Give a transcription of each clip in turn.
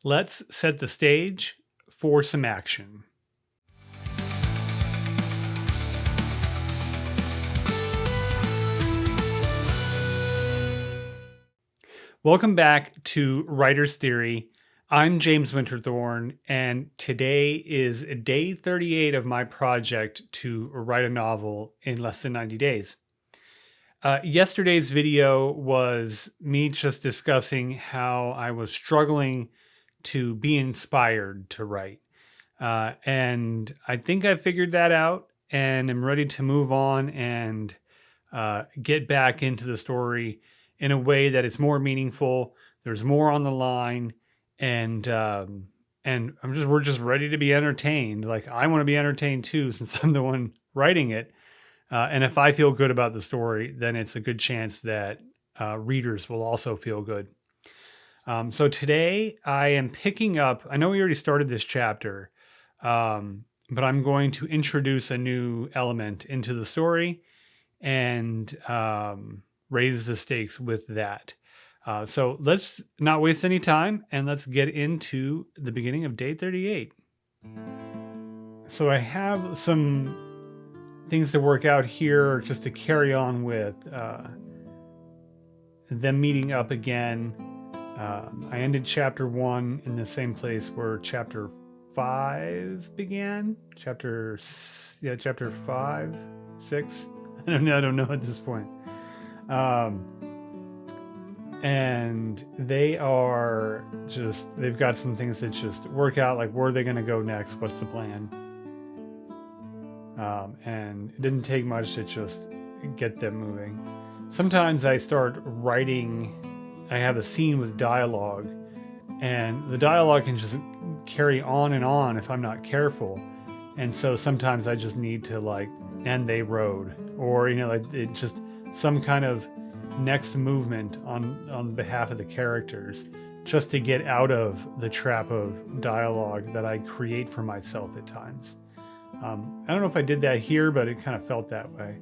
Let's set the stage for some action. Welcome back to Writer's Theory. I'm James Winterthorn, and today is day 38 of my project to write a novel in less than 90 days. Yesterday's video was me just discussing how I was struggling to be inspired to write. And I think I figured that out and am ready to move on and get back into the story in a way that it's more meaningful. There's more on the line, and we're just ready to be entertained. Like, I want to be entertained too, since I'm the one writing it. And if I feel good about the story, then it's a good chance that readers will also feel good. So today I am picking up, I know we already started this chapter, but I'm going to introduce a new element into the story and raise the stakes with that. So let's not waste any time and let's get into the beginning of day 38. So I have some things to work out here just to carry on with them meeting up again. I ended chapter 1 in the same place where chapter 5 began. Chapter 5, 6. I don't know at this point. And they've got some things that just work out, like where are they going to go next? What's the plan? And it didn't take much to just get them moving. Sometimes I start writing, I have a scene with dialogue, and the dialogue can just carry on and on if I'm not careful. And so sometimes I just need to and they rode, or, it just some kind of next movement on behalf of the characters, just to get out of the trap of dialogue that I create for myself at times. I don't know if I did that here, but it kind of felt that way,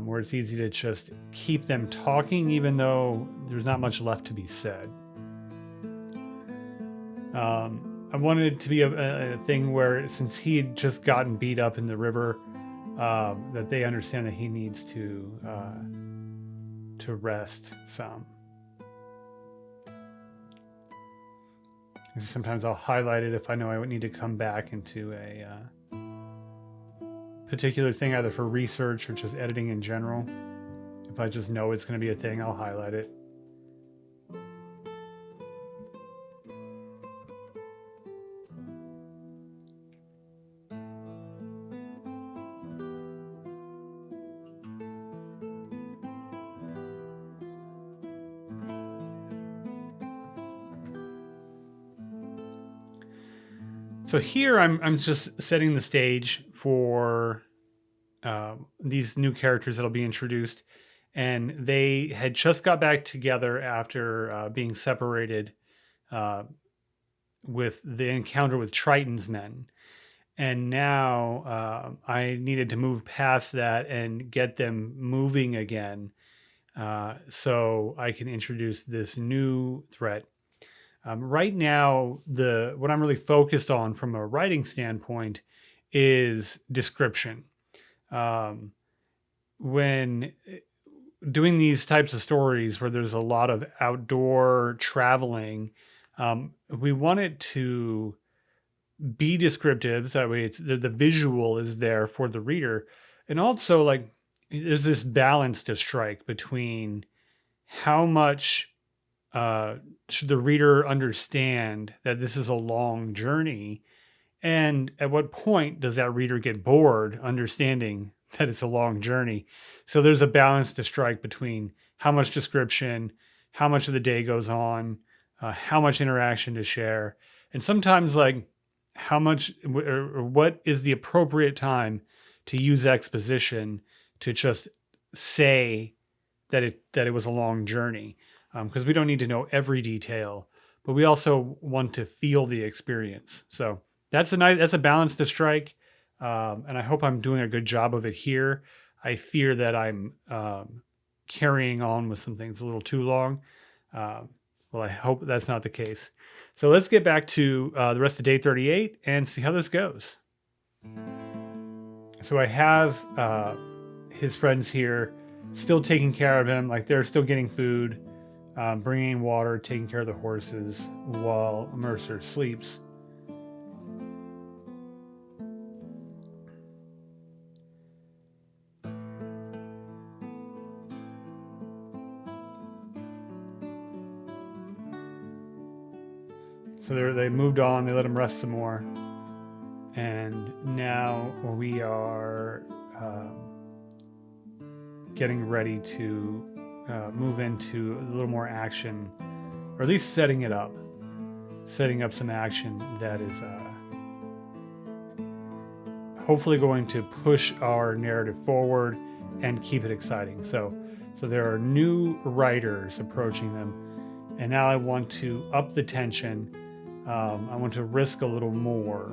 where it's easy to just keep them talking even though there's not much left to be said. I wanted it to be a thing where, since he had just gotten beat up in the river, that they understand that he needs to rest some. Sometimes I'll highlight it if I know I would need to come back into a particular thing, either for research or just editing in general. If I just know it's going to be a thing, I'll highlight it. So here I'm just setting the stage for these new characters that'll be introduced, and they had just got back together after being separated with the encounter with Triton's men. And now I needed to move past that and get them moving again, so I can introduce this new threat. Right now, what I'm really focused on from a writing standpoint is description. When doing these types of stories where there's a lot of outdoor traveling, we want it to be descriptive, so that way the visual is there for the reader. And also, there's this balance to strike between how much should the reader understand that this is a long journey, and at what point does that reader get bored understanding that it's a long journey? So there's a balance to strike between how much description, how much of the day goes on, how much interaction to share, and sometimes how much or what is the appropriate time to use exposition to just say that it was a long journey. Because we don't need to know every detail, but we also want to feel the experience. So that's a balance to strike, and I hope I'm doing a good job of it here. I fear that I'm carrying on with some things a little too long. Well, I hope that's not the case. So let's get back to the rest of day 38 and see how this goes. So I have his friends here still taking care of him. Like they're still getting food, bringing water, taking care of the horses while Mercer sleeps. So they moved on, they let him rest some more. And now we are getting ready to move into a little more action, or at least setting up some action that is hopefully going to push our narrative forward and keep it exciting. So there are new writers approaching them, and now I want to up the tension. I want to risk a little more,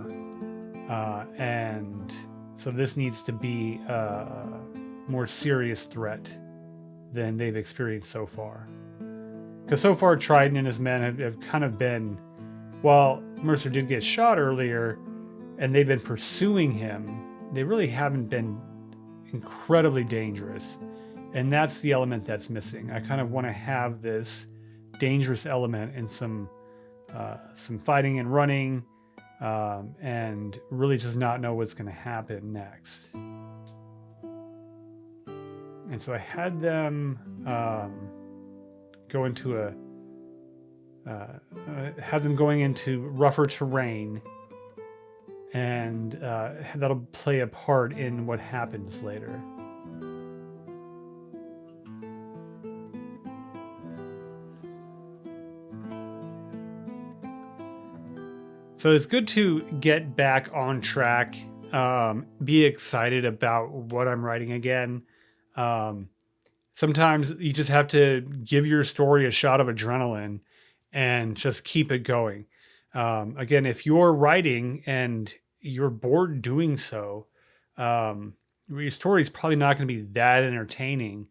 and so this needs to be a more serious threat than they've experienced so far. Because so far, Trident and his men have kind of been, while Mercer did get shot earlier, and they've been pursuing him, they really haven't been incredibly dangerous. And that's the element that's missing. I kind of want to have this dangerous element in some fighting and running, and really just not know what's going to happen next. And so I had them go into have them going into rougher terrain, and that'll play a part in what happens later. So it's good to get back on track, be excited about what I'm writing again. Sometimes you just have to give your story a shot of adrenaline and just keep it going. Again, if you're writing and you're bored doing so, your story is probably not going to be that entertaining.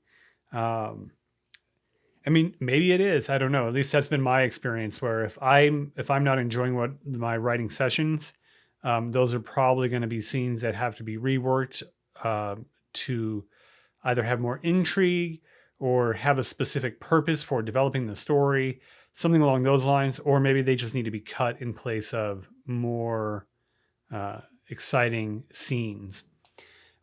I mean, maybe it is. I don't know. At least that's been my experience. Where if I'm not enjoying what my writing sessions, those are probably going to be scenes that have to be reworked to either have more intrigue or have a specific purpose for developing the story, something along those lines. Or maybe they just need to be cut in place of more exciting scenes.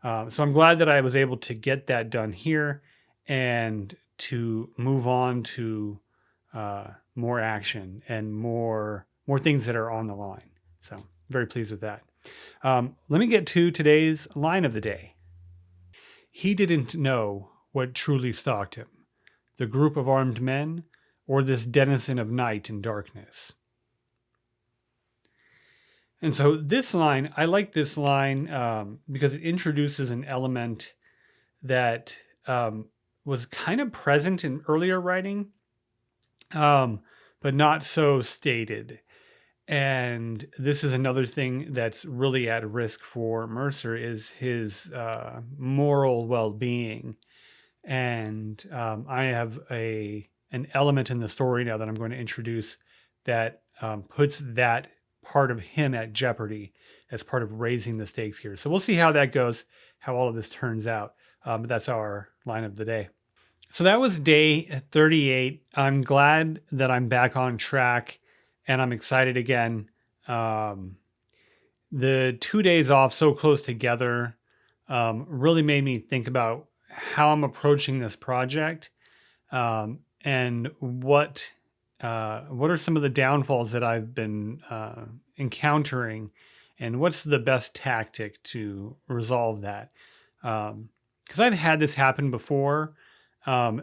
So I'm glad that I was able to get that done here and to move on to more action and more things that are on the line. So very pleased with that. Let me get to today's line of the day. He didn't know what truly stalked him, the group of armed men or this denizen of night and darkness. And so this line, I like this line because it introduces an element that was kind of present in earlier writing, but not so stated. And this is another thing that's really at risk for Mercer is his moral well-being. And I have an element in the story now that I'm going to introduce that puts that part of him at jeopardy as part of raising the stakes here. So we'll see how that goes, how all of this turns out. But that's our line of the day. So that was day 38. I'm glad that I'm back on track and I'm excited again. The 2 days off so close together really made me think about how I'm approaching this project and what are some of the downfalls that I've been encountering and what's the best tactic to resolve that. Because I've had this happen before,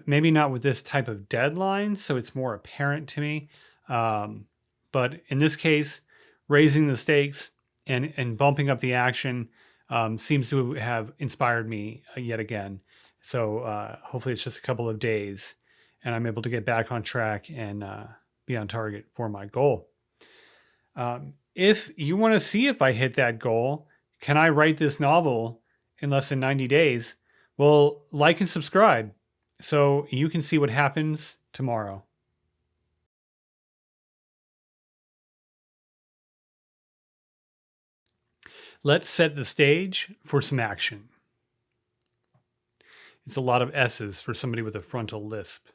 maybe not with this type of deadline, so it's more apparent to me. But in this case, raising the stakes and bumping up the action seems to have inspired me yet again. So hopefully it's just a couple of days and I'm able to get back on track and be on target for my goal. If you want to see if I hit that goal, can I write this novel in less than 90 days? Well, like and subscribe so you can see what happens tomorrow. Let's set the stage for some action. It's a lot of S's for somebody with a frontal lisp.